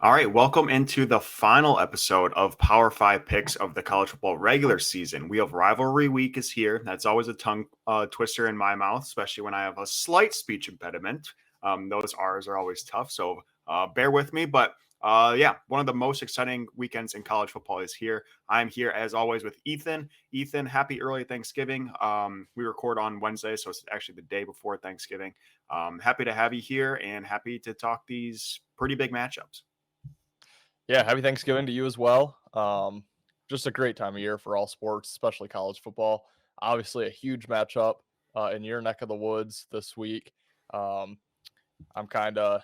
All right, welcome into the final episode of Power Five picks of the college football regular season. We have rivalry week is here. That's always a tongue twister in my mouth, especially when I have a slight speech impediment. Those R's are always tough, so bear with me. But yeah, one of the most exciting weekends in college football is here. I'm here as always with Ethan. Ethan, happy early Thanksgiving. We record on Wednesday, so it's actually the day before Thanksgiving. Happy to have you here and happy to talk these pretty big matchups. Yeah, happy Thanksgiving to you as well. Just a great time of year for all sports, especially college football. Obviously, a huge matchup in your neck of the woods this week. Um, I'm kind of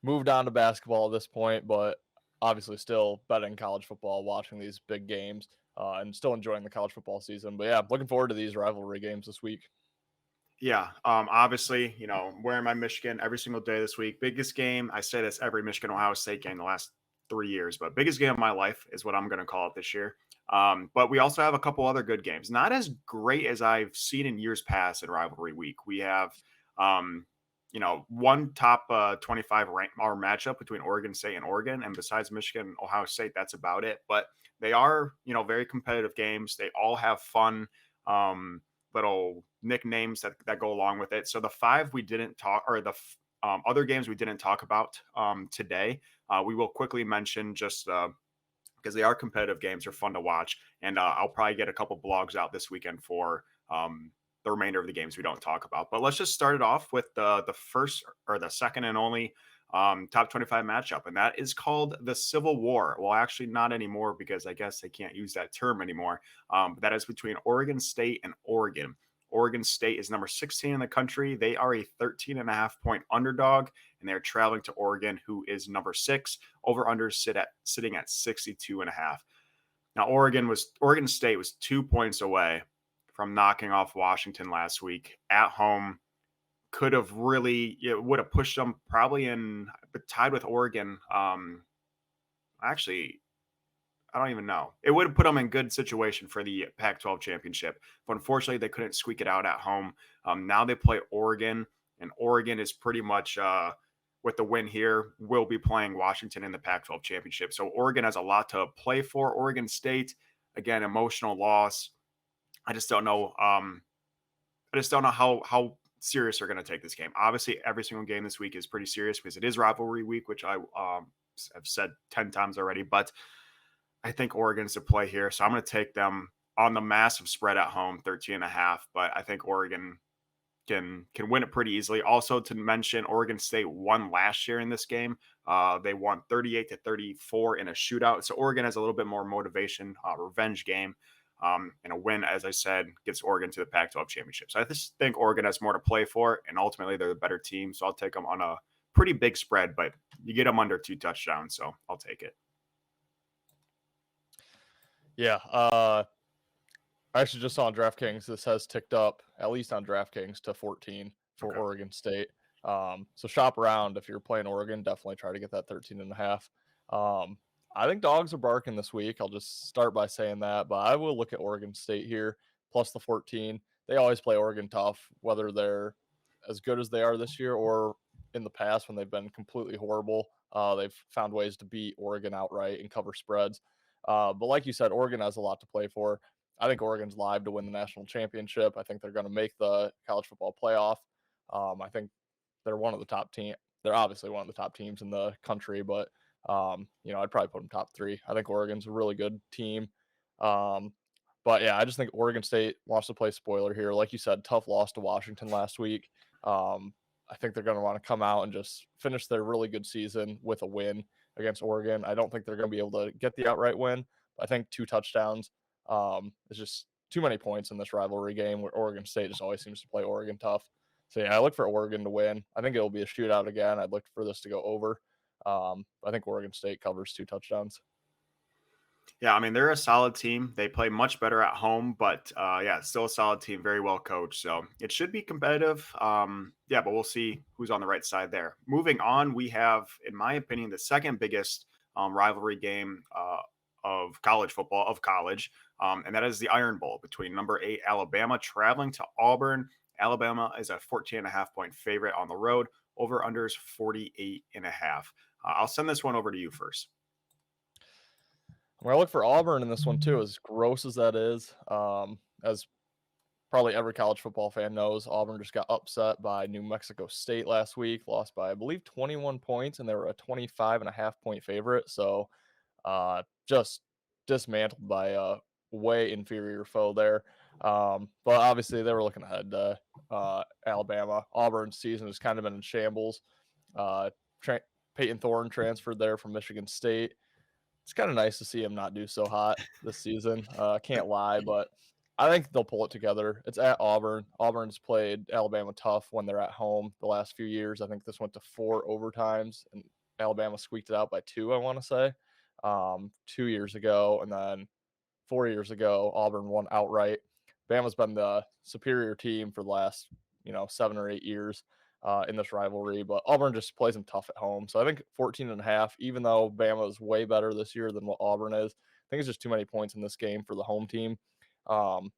moved on to basketball at this point, but obviously still betting college football, watching these big games, and still enjoying the college football season. But yeah, looking forward to these rivalry games this week. Yeah, obviously, wearing my Michigan every single day this week. Biggest game, I say this every Michigan Ohio State game the last 3 years, but biggest game of my life is what I'm going to call it this year. But we also have a couple other good games, not as great as I've seen in years past in rivalry week. We have, um, one top 25 rank or matchup between Oregon State and Oregon, and besides Michigan, Ohio State, that's about it. But they are, very competitive games. They all have fun. Little nicknames that go along with it. So the five we didn't talk, or the other games we didn't talk about today, we will quickly mention just because they are competitive games, they're fun to watch, and I'll probably get a couple blogs out this weekend for the remainder of the games we don't talk about. But let's just start it off with the first or the second and only top 25 matchup, and that is called the Civil War. Well, actually, not anymore because I guess they can't use that term anymore. But that is between Oregon State and Oregon. Oregon State is number 16 in the country. They are a 13.5 point underdog, and they're traveling to Oregon, who is number 6. Over under sitting at 62.5. Now, Oregon State was 2 points away from knocking off Washington last week at home. Could have really, it would have pushed them probably in, but tied with Oregon. Actually, I don't even know. It would have put them in good situation for the Pac-12 championship, but unfortunately, they couldn't squeak it out at home. Now they play Oregon, and Oregon is pretty much with the win here will be playing Washington in the Pac-12 championship. So Oregon has a lot to play for. Oregon State, again, emotional loss. I just don't know. I just don't know how serious they're going to take this game. Obviously, every single game this week is pretty serious because it is rivalry week, which I have said 10 times already. But I think Oregon's to play here. So I'm going to take them on the massive spread at home, 13.5. But I think Oregon can win it pretty easily. Also, to mention, Oregon State won last year in this game. They won 38-34 in a shootout. So Oregon has a little bit more motivation, revenge game. And a win, as I said, gets Oregon to the Pac-12 championship. So I just think Oregon has more to play for, and ultimately they're the better team. So I'll take them on a pretty big spread, but you get them under 2 touchdowns, so I'll take it. Yeah, I actually just saw on DraftKings this has ticked up, at least on DraftKings, to 14 for Okay. Oregon State. So shop around if you're playing Oregon. Definitely try to get that 13.5. I think dogs are barking this week. I'll just start by saying that, but I will look at Oregon State here plus the 14. They always play Oregon tough, whether they're as good as they are this year or in the past when they've been completely horrible. They've found ways to beat Oregon outright and cover spreads. But like you said, Oregon has a lot to play for. I think Oregon's live to win the national championship. I think they're going to make the college football playoff. I think they're one of the top team. They're obviously one of the top teams in the country, but I'd probably put them top 3. I think Oregon's a really good team. Um, but yeah, I just think Oregon State wants to play spoiler here. Like you said, tough loss to Washington last week. I think they're going to want to come out and just finish their really good season with a win against Oregon. I don't think they're going to be able to get the outright win. But I think 2 touchdowns. It's just too many points in this rivalry game where Oregon State just always seems to play Oregon tough. So yeah, I look for Oregon to win. I think it'll be a shootout again. I'd look for this to go over. I think Oregon State covers 2 touchdowns. Yeah, I mean, they're a solid team. They play much better at home, but yeah, still a solid team, very well coached. So it should be competitive. Yeah, but we'll see who's on the right side there. Moving on, we have, in my opinion, the second biggest rivalry game of college football, and that is the Iron Bowl between number 8 Alabama traveling to Auburn. Alabama is a 14.5 point favorite on the road. Over under is 48.5. I'll send this one over to you first. I'm gonna look for Auburn in this one too, as gross as that is. As probably every college football fan knows, Auburn just got upset by New Mexico State last week, lost by, I believe, 21 points, and they were a 25.5 point favorite. So just dismantled by a way inferior foe there. But obviously, they were looking ahead to Alabama. Auburn's season has kind of been in shambles. Uh, tra- Peyton Thorne transferred there from Michigan State. It's kind of nice to see him not do so hot this season. Can't lie, but I think they'll pull it together. It's at Auburn. Auburn's played Alabama tough when they're at home the last few years. I think this went to 4 overtimes, and Alabama squeaked it out by 2, I want to say, 2 years ago. And then 4 years ago, Auburn won outright. Bama's been the superior team for the last, 7 or 8 years in this rivalry, but Auburn just plays them tough at home. So I think 14.5, even though Bama is way better this year than what Auburn is, I think it's just too many points in this game for the home team. Um,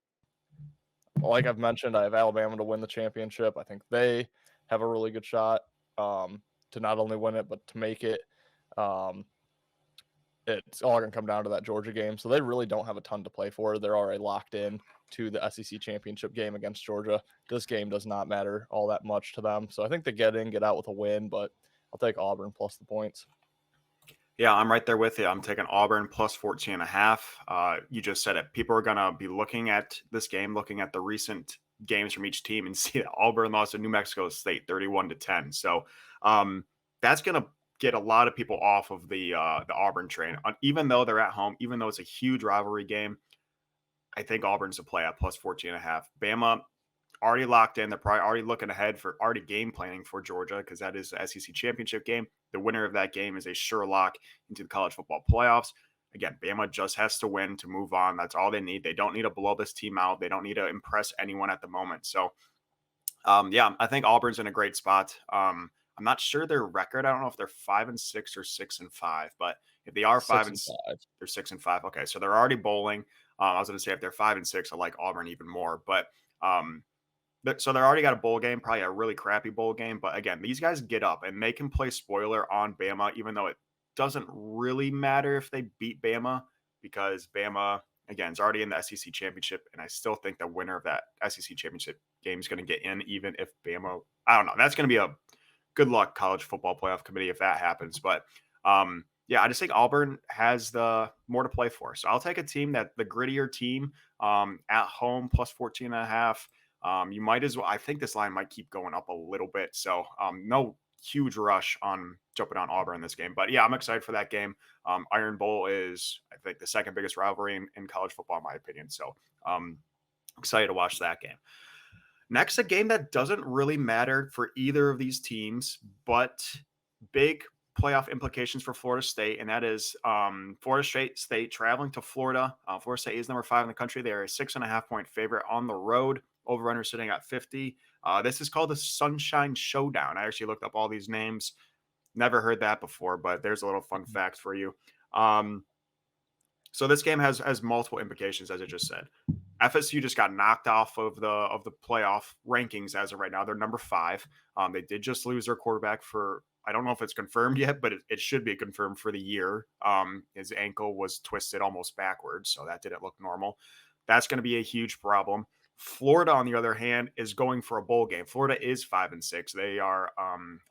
like I've mentioned, I have Alabama to win the championship. I think they have a really good shot to not only win it, but to make it. Um, it's all going to come down to that Georgia game. So they really don't have a ton to play for. They're already locked in to the SEC championship game against Georgia. This game does not matter all that much to them. So I think they get out with a win, but I'll take Auburn plus the points. Yeah, I'm right there with you. I'm taking Auburn plus 14.5. You just said it. People are going to be looking at this game, looking at the recent games from each team and see that Auburn lost to New Mexico State 31-10. So that's going to get a lot of people off of the Auburn train. Even though they're at home, even though it's a huge rivalry game, I think Auburn's a play at plus 14.5. Bama already locked in. They're probably already looking ahead for already game planning for Georgia because that is the SEC championship game. The winner of that game is a sure lock into the college football playoffs. Again, Bama just has to win to move on. That's all they need. They don't need to blow this team out. They don't need to impress anyone at the moment. So, yeah, I think Auburn's in a great spot. I'm not sure their record. I don't know if they're 5-6 or 6-5, but if they are 5 and 6-5. they're 6-5. Okay, so they're already bowling. I was going to say if they're 5-6, I like Auburn even more. But so they're already got a bowl game, probably a really crappy bowl game. But again, these guys get up and they can play spoiler on Bama, even though it doesn't really matter if they beat Bama because Bama, again, is already in the SEC championship. And I still think the winner of that SEC championship game is going to get in, even if Bama, I don't know. That's going to be a good luck college football playoff committee if that happens. But yeah, I just think Auburn has the more to play for. So I'll take a team that the grittier team at home plus 14.5. You might as well. I think this line might keep going up a little bit. So no huge rush on jumping on Auburn in this game. But yeah, I'm excited for that game. Iron Bowl is, I think, the second biggest rivalry in college football, in my opinion. So excited to watch that game. Next, a game that doesn't really matter for either of these teams, but big playoff implications for Florida State, and that is Florida State traveling to Florida. Florida State is number 5 in the country. They are a 6.5-point favorite on the road. Over-under sitting at 50. This is called the Sunshine Showdown. I actually looked up all these names. Never heard that before, but there's a little fun fact for you. So this game has multiple implications, as I just said. FSU just got knocked off of the playoff rankings as of right now. They're number 5. They did just lose their quarterback for, I don't know if it's confirmed yet, but it should be confirmed for the year. His ankle was twisted almost backwards, so that didn't look normal. That's going to be a huge problem. Florida, on the other hand, is going for a bowl game. Florida is 5-6. They are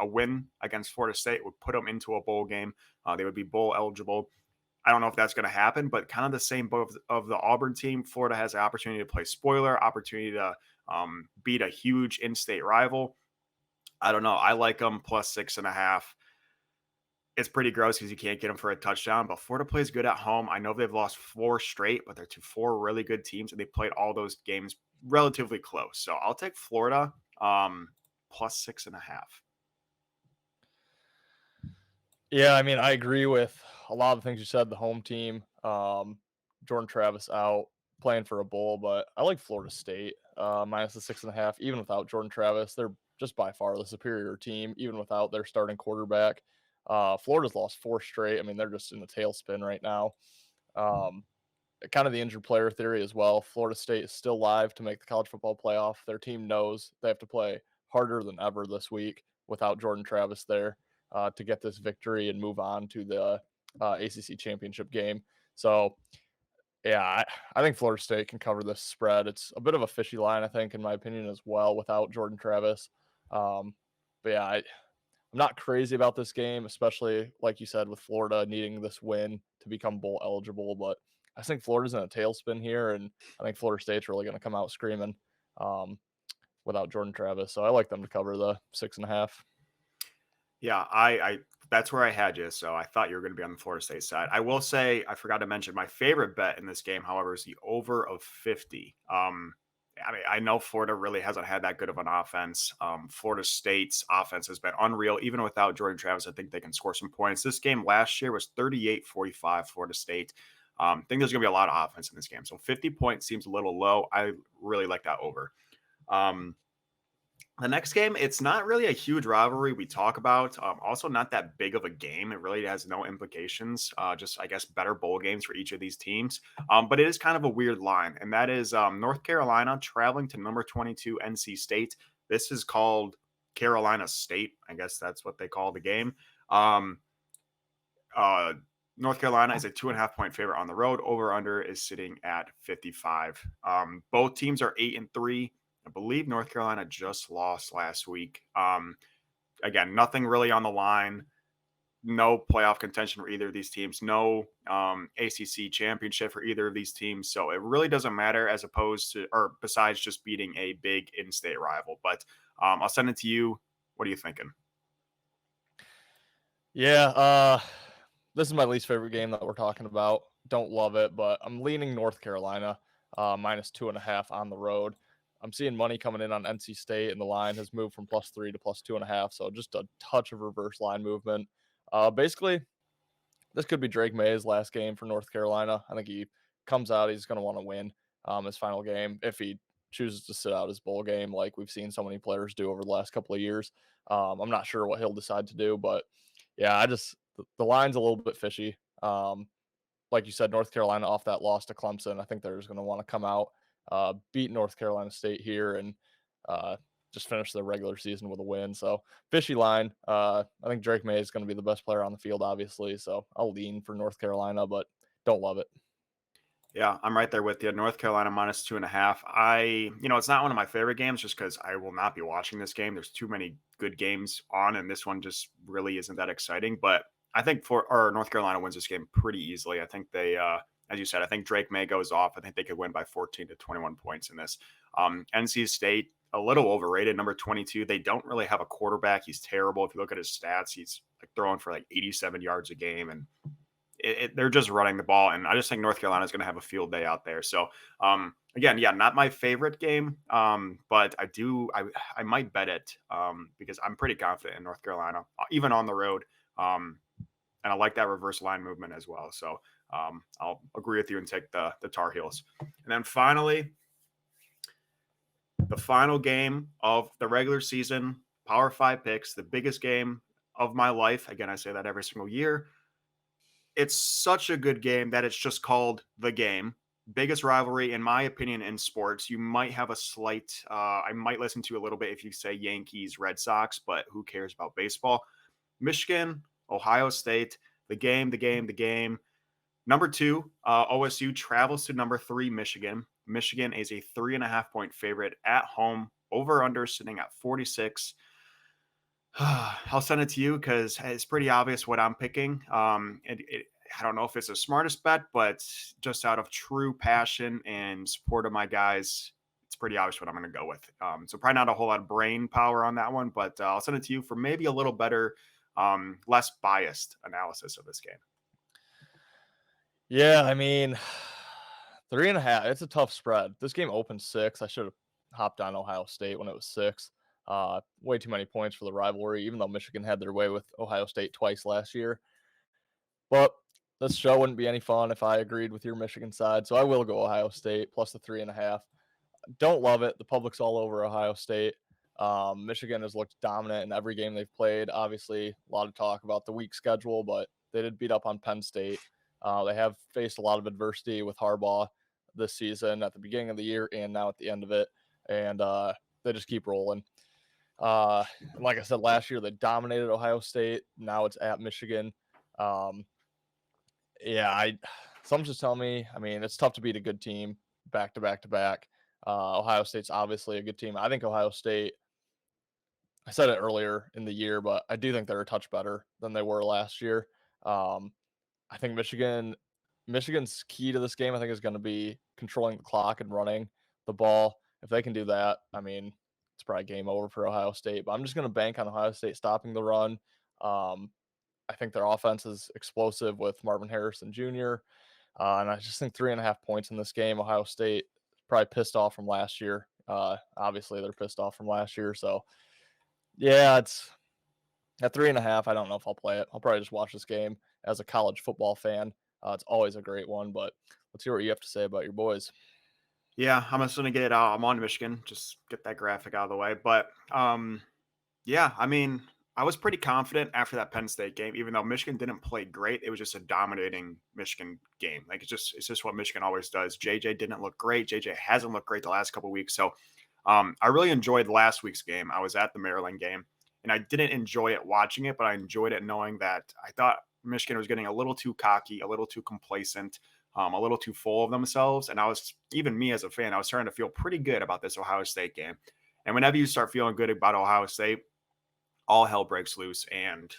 a win against Florida State would put them into a bowl game. They would be bowl eligible. I don't know if that's going to happen, but kind of the same boat of the Auburn team. Florida has the opportunity to play spoiler, opportunity to beat a huge in-state rival. I don't know. I like them plus 6.5. It's pretty gross because you can't get them for a touchdown, but Florida plays good at home. I know they've lost 4 straight, but they're to 4 really good teams, and they played all those games relatively close. So I'll take Florida plus 6.5. Yeah, I mean, I agree with a lot of the things you said. The home team, Jordan Travis out playing for a bowl, but I like Florida State minus the 6.5. Even without Jordan Travis, they're just by far the superior team. Even without their starting quarterback, Florida's lost 4 straight. I mean, they're just in a tailspin right now. Kind of the injured player theory as well. Florida State is still live to make the college football playoff. Their team knows they have to play harder than ever this week without Jordan Travis there. to get this victory and move on to the ACC championship game. So yeah, I think Florida State can cover this spread. It's a bit of a fishy line, I think, in my opinion, as well, without Jordan Travis. Um, but yeah, I'm not crazy about this game, especially like you said, with Florida needing this win to become bowl eligible. But I think Florida's in a tailspin here, and I think Florida State's really going to come out screaming um, without Jordan Travis. So I like them to cover the 6.5. Yeah, I that's where I had you. So I thought you were going to be on the Florida State side. I will say I forgot to mention my favorite bet in this game, however, is the over of 50. I mean, I know Florida really hasn't had that good of an offense. Florida State's offense has been unreal. Even without Jordan Travis, I think they can score some points. This game last year was 38-45 Florida State. I think there's going to be a lot of offense in this game. So 50 points seems a little low. I really like that over. Um, the next game, it's not really a huge rivalry we talk about. Also, not that big of a game. It really has no implications. Just, I guess, better bowl games for each of these teams. But it is kind of a weird line, and that is North Carolina traveling to number 22 NC State. This is called Carolina State. I guess that's what they call the game. Um, uh, North Carolina is a 2.5 point favorite on the road. Over under is sitting at 55. Both teams are 8-3. I believe North Carolina just lost last week. Again, nothing really on the line. No playoff contention for either of these teams. No ACC championship for either of these teams. So it really doesn't matter as opposed to, or besides just beating a big in-state rival. But I'll send it to you. What are you thinking? Yeah, this is my least favorite game that we're talking about. Don't love it, but I'm leaning North Carolina minus 2.5 on the road. I'm seeing money coming in on NC State, and the line has moved from +3 to +2.5. So just a touch of reverse line movement. Basically, this could be Drake May's last game for North Carolina. I think he comes out, he's going to want to win his final game if he chooses to sit out his bowl game, like we've seen so many players do over the last couple of years. I'm not sure what he'll decide to do, but yeah, the line's a little bit fishy. Like you said, North Carolina off that loss to Clemson, I think they're just going to want to come out, beat North Carolina State here, and uh, just finish the regular season with a win. So fishy line. I think Drake May is going to be the best player on the field, obviously. So I'll lean for North Carolina, but don't love it. Yeah, I'm right there with you. North Carolina minus 2.5. It's not one of my favorite games just because I will not be watching this game. There's too many good games on, and this one just really isn't that exciting. But I think North Carolina wins this game pretty easily. I think they, as you said, I think Drake May goes off. I think they could win by 14 to 21 points in this. NC State, a little overrated, number 22. They don't really have a quarterback. He's terrible. If you look at his stats, he's like throwing for like 87 yards a game, and they're just running the ball, and I just think North Carolina is going to have a field day out there. So, again, yeah, not my favorite game, but I might bet it because I'm pretty confident in North Carolina, even on the road, and I like that reverse line movement as well. So, I'll agree with you and take the Tar Heels. And then finally, the final game of the regular season, Power Five picks, the biggest game of my life. Again, I say that every single year. It's such a good game that it's just called the game. Biggest rivalry, in my opinion, in sports. You might have a slight, I might listen to a little bit if you say Yankees, Red Sox, but who cares about baseball? Michigan, Ohio State, the game, the game, the game. Number 2, OSU travels to number 3, Michigan. Michigan is a 3.5 point favorite at home. Over under sitting at 46. I'll send it to you because it's pretty obvious what I'm picking. I don't know if it's the smartest bet, but just out of true passion and support of my guys, it's pretty obvious what I'm going to go with. So probably not a whole lot of brain power on that one, but I'll send it to you for maybe a little better, less biased analysis of this game. Yeah, I mean, 3.5. It's a tough spread. This game opened 6. I should have hopped on Ohio State when it was 6. Way too many points for the rivalry, even though Michigan had their way with Ohio State twice last year. But this show wouldn't be any fun if I agreed with your Michigan side. So I will go Ohio State plus the 3.5. Don't love it. The public's all over Ohio State. Michigan has looked dominant in every game they've played. Obviously, a lot of talk about the weak schedule, but they did beat up on Penn State. They have faced a lot of adversity with Harbaugh this season at the beginning of the year and now at the end of it. And they just keep rolling. And like I said, last year they dominated Ohio State. Now it's at Michigan. Um, yeah, something's just telling me. I mean, it's tough to beat a good team back to back to back. Ohio State's obviously a good team. I think Ohio State. I said it earlier in the year, but I do think they're a touch better than they were last year. Um, I think Michigan's key to this game, I think, is going to be controlling the clock and running the ball. If they can do that, I mean, it's probably game over for Ohio State. But I'm just going to bank on Ohio State stopping the run. Um, I think their offense is explosive with Marvin Harrison Jr. And I just think 3.5 points in this game. Ohio State probably pissed off from last year. Obviously, they're pissed off from last year. So, yeah, it's at 3.5. I don't know if I'll play it. I'll probably just watch this game as a college football fan. It's always a great one, but let's hear what you have to say about your boys. Yeah, I'm just gonna get. I'm on Michigan. Just get that graphic out of the way. But yeah, I mean, I was pretty confident after that Penn State game, even though Michigan didn't play great. It was just a dominating Michigan game. Like it's just what Michigan always does. JJ didn't look great. JJ hasn't looked great the last couple of weeks. So I really enjoyed last week's game. I was at the Maryland game, and I didn't enjoy it watching it, but I enjoyed it knowing that I thought Michigan was getting a little too cocky, a little too complacent, a little too full of themselves. And I was, even me as a fan, I was starting to feel pretty good about this Ohio State game. And whenever you start feeling good about Ohio State, all hell breaks loose. And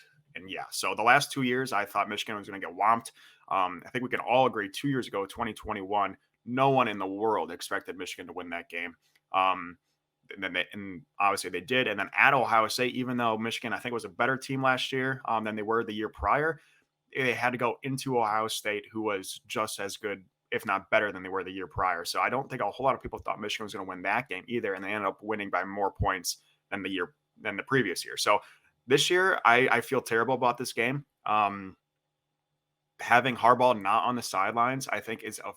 yeah, so the last 2 years, I thought Michigan was going to get whomped. I think we can all agree 2 years ago, 2021, no one in the world expected Michigan to win that game. Um, and obviously they did. And then at Ohio State, even though Michigan, I think, was a better team last year than they were the year prior, they had to go into Ohio State, who was just as good, if not better, than they were the year prior. So I don't think a whole lot of people thought Michigan was going to win that game either, and they ended up winning by more points than the previous year. So this year, I feel terrible about this game. Having Harbaugh not on the sidelines, I think, is a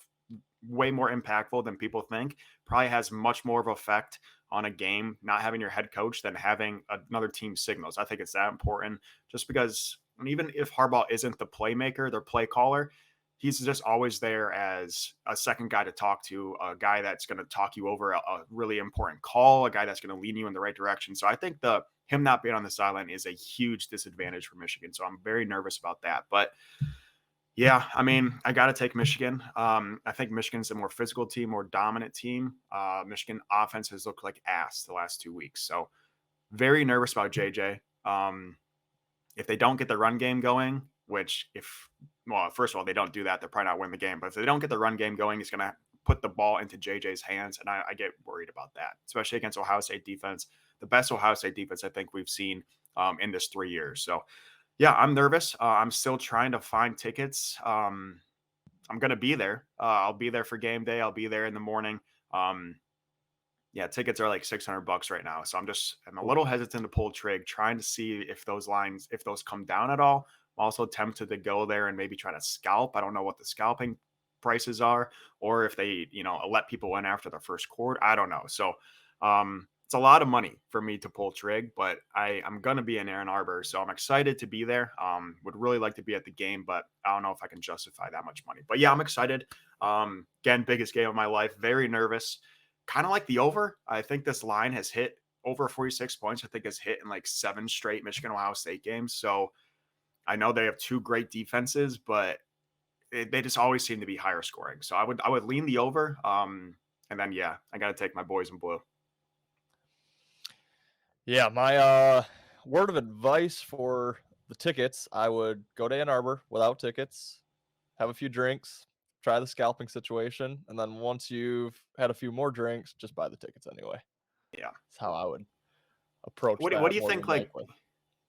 way more impactful than people think. Probably has much more of effect on a game not having your head coach than having another team's signals. I think it's that important, just because even if Harbaugh isn't the playmaker, their play caller, he's just always there as a second guy to talk to, a guy that's going to talk you over a really important call, a guy that's going to lead you in the right direction. So I think him not being on the sideline is a huge disadvantage for Michigan. So I'm very nervous about that. But yeah, I mean, I got to take Michigan. I think Michigan's a more physical team, more dominant team. Michigan offense has looked like ass the last 2 weeks. So very nervous about JJ. If they don't get the run game going, well, first of all, they don't do that, they're probably not winning the game. But if they don't get the run game going, he's going to put the ball into JJ's hands. And I get worried about that, especially against Ohio State defense, the best Ohio State defense I think we've seen in this 3 years. So yeah, I'm nervous. I'm still trying to find tickets. I'm going to be there. I'll be there for game day. I'll be there in the morning. Yeah, tickets are like $600 right now. So I'm a little hesitant to pull trig, trying to see if those come down at all. I'm also tempted to go there and maybe try to scalp. I don't know what the scalping prices are, or if they, let people in after the first quarter. I don't know. So it's a lot of money for me to pull trig, but I'm going to be in Ann Arbor. So I'm excited to be there. Would really like to be at the game, but I don't know if I can justify that much money. But yeah, I'm excited. Again, biggest game of my life. Very nervous. Kind of like the over. I think this line has hit over 46 points. I think it's hit in like 7 straight Michigan Ohio State games. So I know they have 2 great defenses, but they just always seem to be higher scoring. So I would lean the over. And then yeah, I got to take my boys in blue. Yeah, my word of advice for the tickets, I would go to Ann Arbor without tickets, have a few drinks, try the scalping situation, and then once you've had a few more drinks, just buy the tickets anyway. Yeah. That's how I would approach What that do you more think? than Like, likely.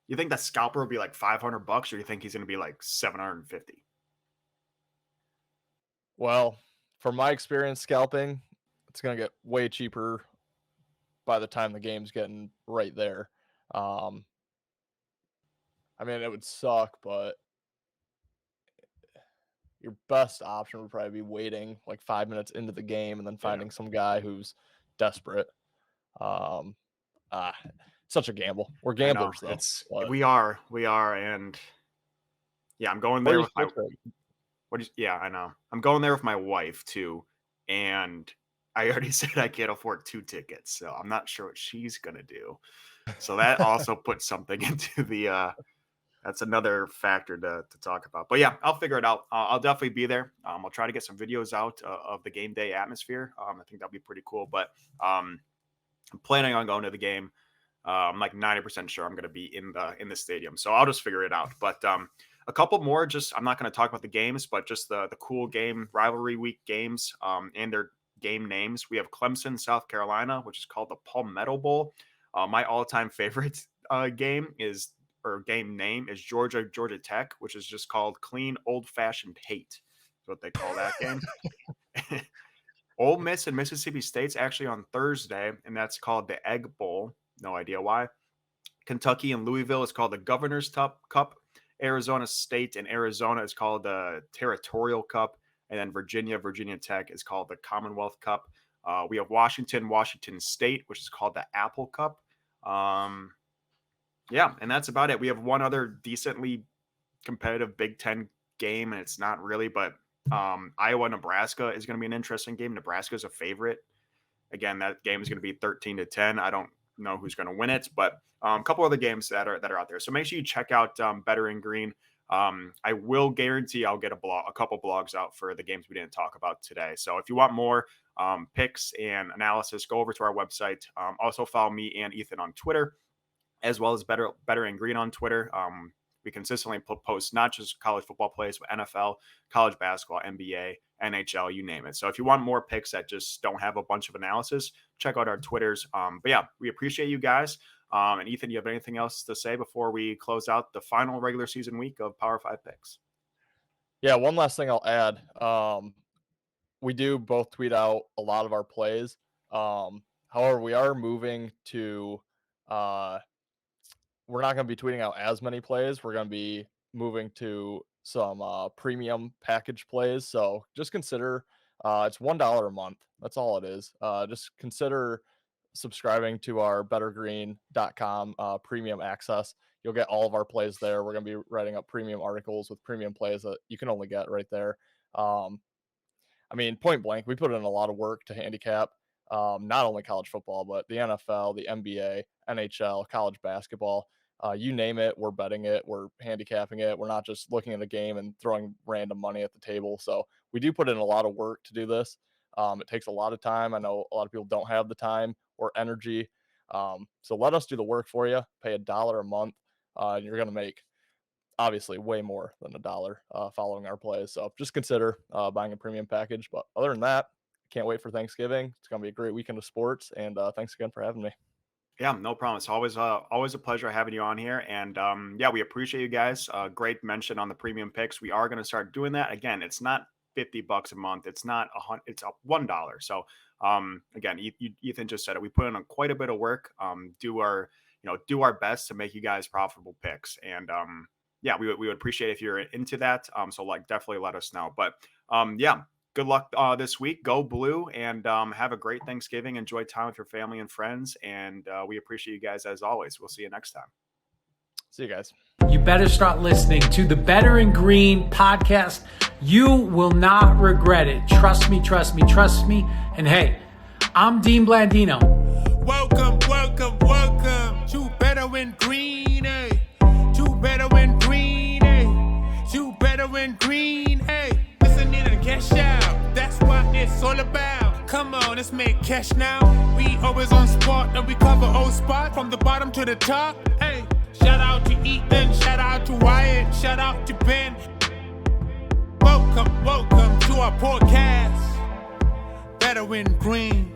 you think that scalper will be like $500, or you think he's going to be like 750? Well, from my experience scalping, it's going to get way cheaper by the time the game's getting right there. Um, I mean, it would suck, but your best option would probably be waiting like 5 minutes into the game and then Yeah. finding some guy who's desperate. Um, ah, Such a gamble. We're I know gamblers, though. But we are, and yeah, I'm going what there are with your picks? yeah, I know. I'm going there with my wife too, and I already said I can't afford 2 tickets, so I'm not sure what she's gonna do. So that also puts something into the that's another factor to talk about. But yeah, I'll figure it out. I'll definitely be there. I'll try to get some videos out of the game day atmosphere. I think that'll be pretty cool. But I'm planning on going to the game. I'm like 90% sure I'm going to be in the stadium. So I'll just figure it out. But a couple more. Just I'm not going to talk about the games, but just the cool game rivalry week games and their game names. We have Clemson, South Carolina, which is called the Palmetto Bowl. My all-time favorite game is or game name is Georgia Tech, which is just called Clean Old Fashioned Hate. Is what they call that game. Ole Miss and Mississippi State's actually on Thursday, and that's called the Egg Bowl. No idea why. Kentucky and Louisville is called the Governor's Cup. Arizona State and Arizona is called the Territorial Cup. And then Virginia Tech is called the Commonwealth Cup. We have Washington State, which is called the Apple Cup. Yeah, and that's about it. We have one other decently competitive Big Ten game, and it's not really, but Iowa-Nebraska is going to be an interesting game. Nebraska is a favorite. Again, that game is going to be 13-10. I don't know who's going to win it, but a couple other games that are out there. So make sure you check out Better in Green. I will guarantee I'll get a couple blogs out for the games we didn't talk about today. So if you want more picks and analysis, go over to our website. Also follow me and Ethan on Twitter, as well as Better in Green on Twitter. We consistently post not just college football plays, but NFL, college basketball, NBA, NHL, you name it. So if you want more picks that just don't have a bunch of analysis, check out our Twitters. But yeah, we appreciate you guys. And Ethan, you have anything else to say before we close out the final regular season week of Power 5 picks? Yeah, one last thing I'll add. We do both tweet out a lot of our plays. However, we are moving to we're not going to be tweeting out as many plays. We're going to be moving to some premium package plays. So just consider it's $1 a month. That's all it is. Just consider subscribing to our bettergreen.com premium access. You'll get all of our plays there. We're going to be writing up premium articles with premium plays that you can only get right there. I mean, point blank, we put in a lot of work to handicap not only college football, but the NFL, the NBA, NHL, college basketball. You name it, we're betting it, we're handicapping it. We're not just looking at a game and throwing random money at the table. So we do put in a lot of work to do this. It takes a lot of time. I know a lot of people don't have the time or energy. So let us do the work for you. Pay $1 a month. And you're going to make obviously way more than $1 following our plays. So just consider buying a premium package. But other than that, can't wait for Thanksgiving. It's going to be a great weekend of sports. And thanks again for having me. Yeah, no problem. It's always a pleasure having you on here. And yeah, we appreciate you guys. Great mention on the premium picks. We are going to start doing that. Again, it's not $50 a month. It's not it's $1. So again, Ethan just said it. We put in quite a bit of work. Do our best to make you guys profitable picks. And yeah, we would appreciate if you're into that. So definitely let us know. But yeah. Good luck this week. Go Blue, and have a great Thanksgiving. Enjoy time with your family and friends. And we appreciate you guys as always. We'll see you next time. See you guys. You better start listening to the Better in Green podcast. You will not regret it. Trust me. And hey, I'm Dean Blandino. Welcome to Better in Green. To Better in Green. To Better in Green. Listening and cash out. That's what it's all about. Come on, let's make cash now. We always on spot and we cover all spot from the bottom to the top. Hey, shout out to Ethan, shout out to Wyatt, shout out to Ben. Welcome to our podcast. Better in Green.